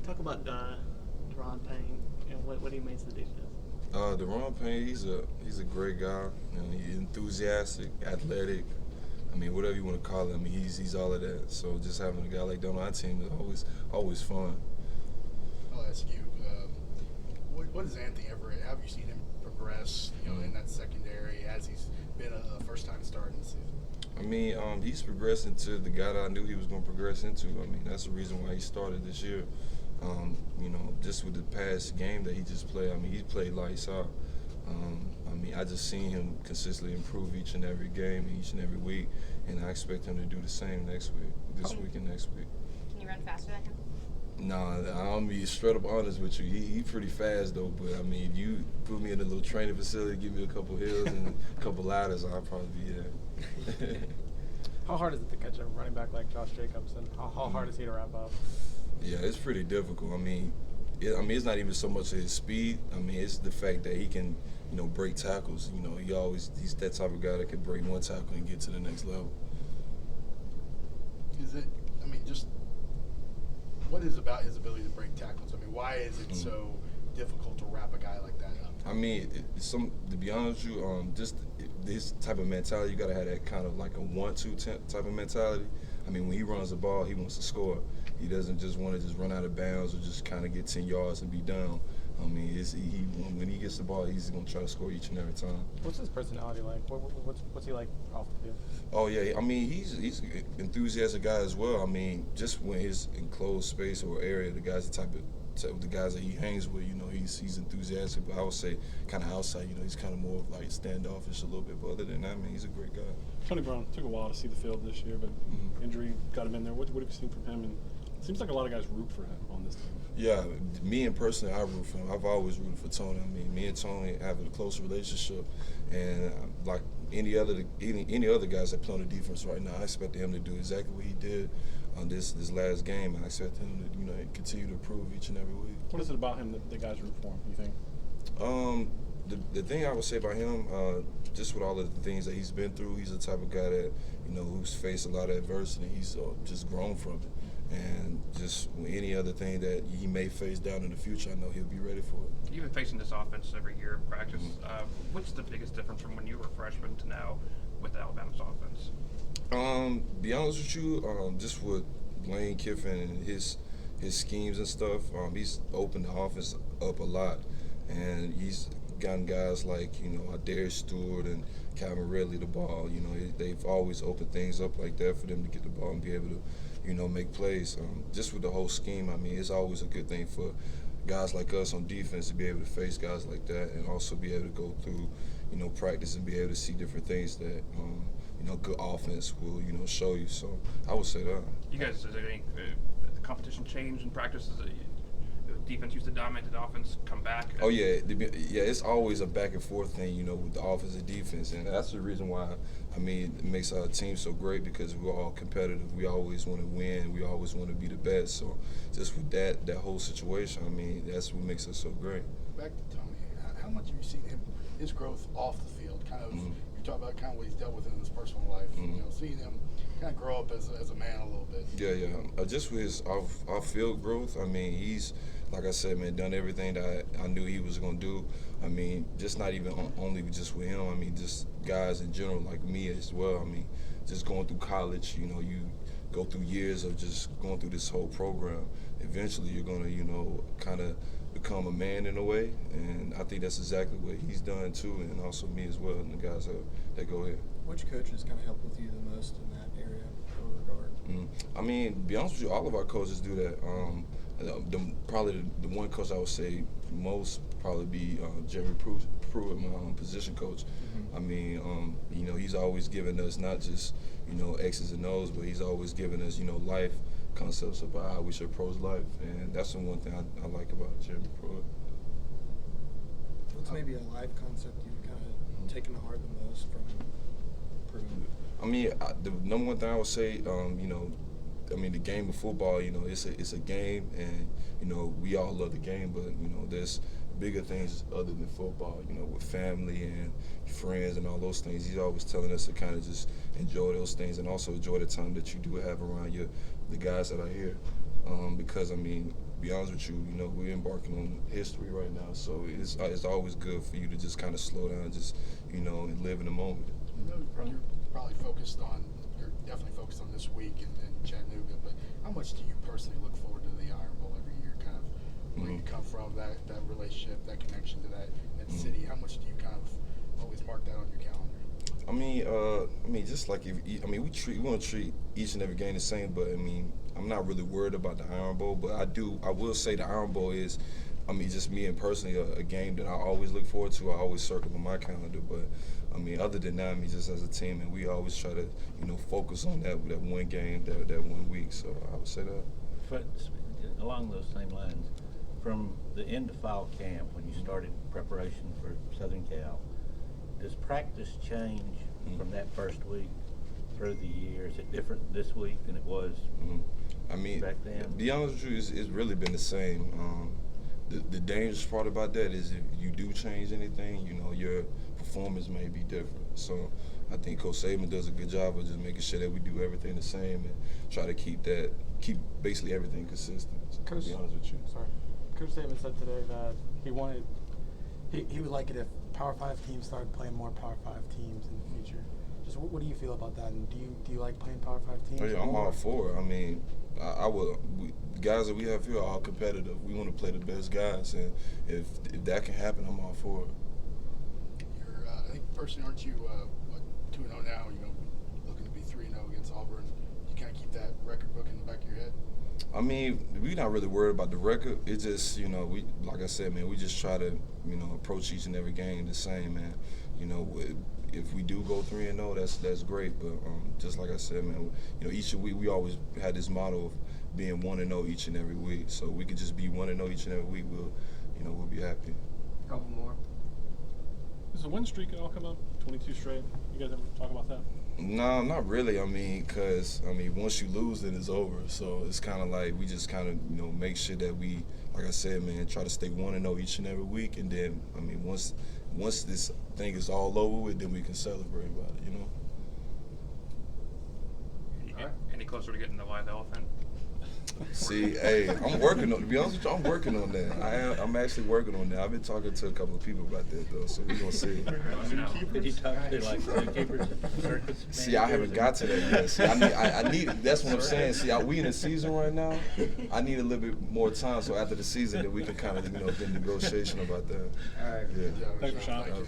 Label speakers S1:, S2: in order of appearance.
S1: Talk about Deron Payne and what he means to the defense.
S2: Deron Payne, he's a great guy. He's enthusiastic, athletic. I mean, whatever you want to call him, he's all of that. So just having a guy like that on our team is always fun.
S3: I'll ask you, what is Anthony Everett? Have you seen him progress, in that secondary as he's been a first-time start in the season?
S2: I mean, he's progressing to the guy that I knew he was going to progress into. I mean, that's the reason why he started this year. Just with the past game that he just played, I mean, he played lights out. I just seen him consistently improve each and every game, each and every week, and I expect him to do the same this week and next week.
S4: Can you run faster than him?
S2: Nah, I'm be straight up honest with you. He pretty fast though, but I mean, if you put me in a little training facility, give me a couple hills and a couple ladders, I'll probably be there.
S5: How hard is it to catch a running back like Josh Jacobs, and how hard is he to wrap up?
S2: Yeah, it's pretty difficult. It's not even so much his speed. I mean, it's the fact that he can, break tackles. He's that type of guy that can break one tackle and get to the next level.
S3: Is it? Just what is about his ability to break tackles? Why is it so difficult to wrap a guy like that up?
S2: To be honest with you, just this type of mentality, you gotta have that kind of like a 1-2 type of mentality. When he runs the ball, he wants to score. He doesn't just want to just run out of bounds or just kind of get 10 yards and be down. When he gets the ball, he's gonna try to score each and every time.
S5: What's his personality like? What's he like off the field?
S2: Oh yeah, he's an enthusiastic guy as well. Just when he's in closed space or area, the guys that he hangs with, he's enthusiastic. But I would say kind of outside, he's kind of more like standoffish a little bit. But other than that, he's a great guy.
S6: Tony Brown took a while to see the field this year, but injury got him in there. What have you seen from him? And it seems like a lot of guys root for him on this team.
S2: Yeah, me and personally, I root for him. I've always rooted for Tony. Me and Tony have a close relationship, and like any other guys that play on the defense right now, I expect him to do exactly what he did on this last game, and I expect him to continue to improve each and every week.
S6: What is it about him that the guys root for him, you think?
S2: The thing I would say about him, just with all of the things that he's been through, he's the type of guy that who's faced a lot of adversity. He's just grown from it. And just any other thing that he may face down in the future, I know he'll be ready for it.
S7: You've been facing this offense every year in practice. What's the biggest difference from when you were a freshman to now with Alabama's offense?
S2: Be honest with you, just with Lane Kiffin and his schemes and stuff, he's opened the offense up a lot, and he's gotten guys like Darius Stewart and Calvin Ridley the ball. They've always opened things up like that for them to get the ball and be able to make plays. Just with the whole scheme, it's always a good thing for guys like us on defense to be able to face guys like that, and also be able to go through practice and be able to see different things that good offense will show you. So I would say that.
S7: You guys, is there any competition change in practice? Defense used to dominate the offense, come back?
S2: Oh yeah, it's always a back and forth thing, with the offense and defense, and that's the reason why it makes our team so great, because we're all competitive. We always want to win. We always want to be the best. So just with that whole situation, that's what makes us so great.
S3: Back to Tony, how much have you seen his growth off the field? You talk about kind of what he's dealt with in his personal life. Seeing him kind of grow up as a man a little bit.
S2: Yeah. Just with his off-field growth, he's, like I said, man, done everything that I knew he was going to do. Just not even only just with him. Just guys in general like me as well. Just going through college, you go through years of just going through this whole program. Eventually you're going to, kind of become a man in a way. And I think that's exactly what he's done too, and also me as well, and the guys that go ahead.
S8: Which coaches kind of help with you the most in that area or regard?
S2: To be honest with you, all of our coaches do that. Probably the one coach I would say most probably be Jeremy Pruitt, my position coach. He's always given us not just X's and O's, but he's always given us life concepts about how we should approach life, and that's the one thing I like about Jeremy Pruitt.
S8: What's maybe a life concept you've kind of taken to heart the most from Pruitt?
S2: The number one thing I would say, the game of football, it's a game, and we all love the game, but there's bigger things other than football, with family and friends and all those things. He's always telling us to kind of just enjoy those things, and also enjoy the time that you do have around the guys that are here. because I mean, to be honest with you, you know, we're embarking on history right now, so it's always good for you to just kind of slow down, just you know, and live in the moment.
S3: You know, you're probably you're definitely focused on this week in Chattanooga, but how much do you personally look forward to the Iron Bowl every year? Kind of where you come from, that relationship, that connection to that city. How much do you kind of always mark that on your calendar?
S2: I mean, just like we want to treat each and every game the same, but I mean, I'm not really worried about the Iron Bowl, but I will say the Iron Bowl is, I mean, just me and personally, a game that I always look forward to. I always circle on my calendar, but I mean, other than that, I mean, just as a team, and we always try to, you know, focus on that one game, that 1 week. So I would say that.
S4: But along those same lines, from the end of fall camp when you started preparation for Southern Cal, does practice change from that first week through the year? Is it different this week than it was
S2: I mean,
S4: back then?
S2: to be honest with you, it's really been the same. The dangerous part about that is if you do change anything, you know, your performance may be different. So I think Coach Saban does a good job of just making sure that we do everything the same and try to keep basically everything consistent. So, to be honest with you.
S5: Sorry. Coach Saban said today that he would like it if Power 5 teams started playing more Power 5 teams in the future. Just what do you feel about that? And do you like playing Power 5 teams?
S2: Oh, yeah, I'm all for it. I mean, the guys that we have here are all competitive. We want to play the best guys, and if that can happen, I'm all for it.
S3: You're, I think personally, aren't you 2-0 now? You know, looking to be 3-0 against Auburn. You kind of keep that record book in the back of your head.
S2: I mean, we're not really worried about the record. It's just, you know, like I said, man, we just try to, you know, approach each and every game the same, man. You know, if we do go 3-0, that's great. But just like I said, man, you know, each week we always had this motto of being 1-0 each and every week. So we could just be 1-0 each and every week. We'll be happy.
S1: Couple more.
S6: Does the win streak at all come up? 22 straight. You guys ever talk about that?
S2: No, not really. I mean, because, I mean, once you lose, then it's over. So it's kind of like we just kind of, you know, make sure that we, like I said, man, try to stay 1-0 each and every week. And then, I mean, once this thing is all over with, then we can celebrate about it, you know?
S7: Any closer to getting the live elephant?
S2: See, hey, I'm working on. To be honest with you, I'm working on that. I'm actually working on that. I've been talking to a couple of people about that though, so we're gonna see.
S4: Did you talk to like zookeepers and circus?
S2: See, I haven't got to that yet. See, I need. That's what I'm saying. See, we in the season right now. I need a little bit more time, so after the season, then we can kind of, you know, get negotiation about that.
S8: All right.
S2: Yeah.
S6: Thanks, Rashaan.